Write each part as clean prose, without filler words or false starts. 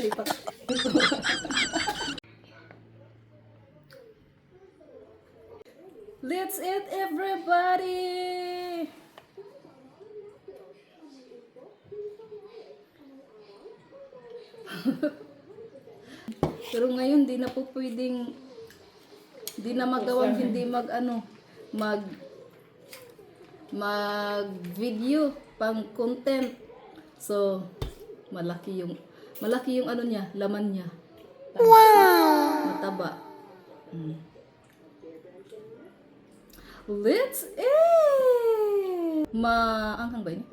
Really pa. Let's eat, everybody! Pero ngayon di na po pwedeng, di na magawang hindi mag video pang content. So malaki yung ano niya, laman niya. Wow! Mataba. Let's eat! Maanghang ba yun?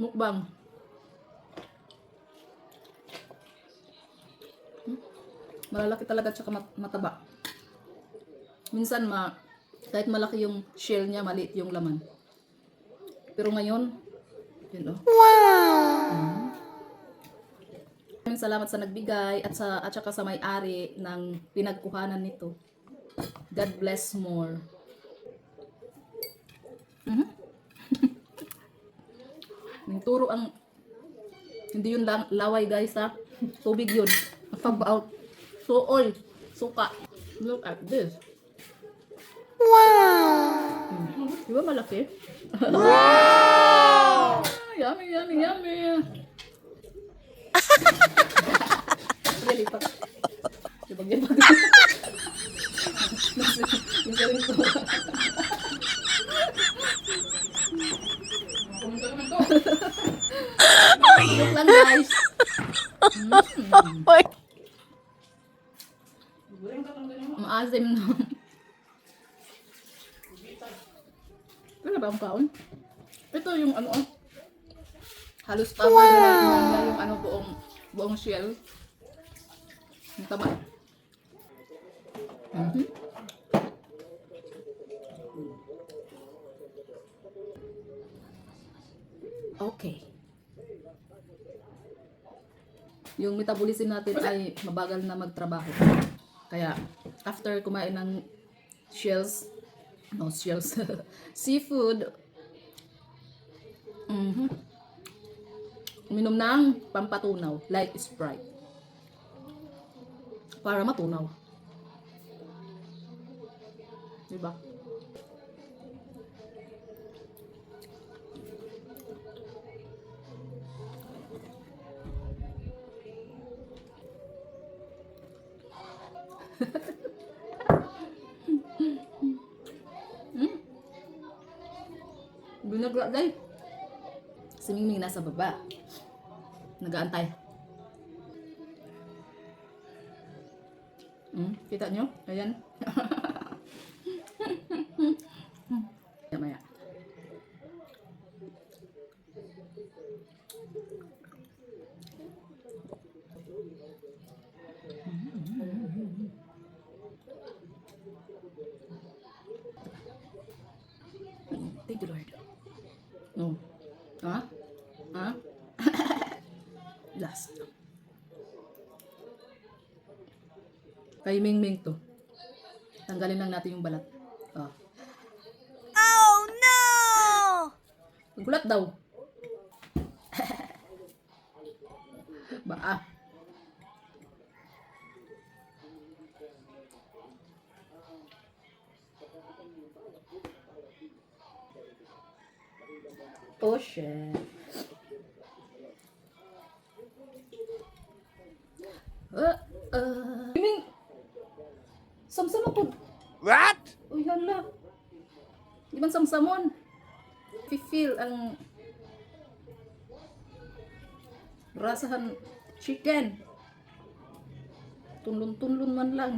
Mukbang. Malalaki talaga at saka mataba. Minsan kahit malaki yung shell niya, maliit yung laman. Pero ngayon, yun oh. Wow! Maraming salamat sa nagbigay at saka sa may-ari ng pinagkuhanan nito. God bless more. Turo ang hindi yun lang laway guys ha. Tubig yun. Pag-out. So oil. Suka. Look at this. Wow! Di ba malaki? Wow! Yummy, yummy, yummy. Really pa. Dibag-dibag. Yung saring ko. Look lang guys. Maasim na. Wala ba ang kaon? Ito yung ano halos cover na yung ano buong shell. Ang taba. Okay. Yung metabolism natin ay mabagal na magtrabaho. Kaya after kumain ng seafood, uminom ng pampatunaw like Sprite para matunaw. Diba? Binagla day. Si Mingming nasa baba. Nag-aantay. Kita nyo? Ayan. Maya. Thank you, Lord. No. Ha? Last. Kay Mingming to. Tanggalin lang natin yung balat. Oh no! Gulat daw. Baa. Oh shit. Ming, samsam ako. What? Uy, hala. Di man samsamon. Feel ang rasahan chicken. Tunlun-tunlun man lang.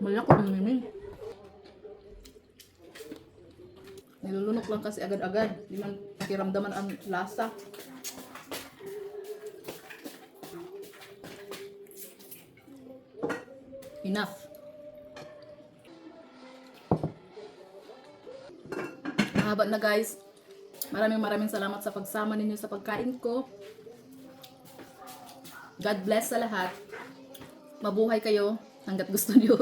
Malaki ang Mingming. Nilulunok lang kasi agad-agad. Di man pakiramdaman ang lasa. Enough. mahaba na guys. Maraming salamat sa pagsama ninyo sa pagkain ko. God bless sa lahat. Mabuhay kayo hanggat gusto nyo.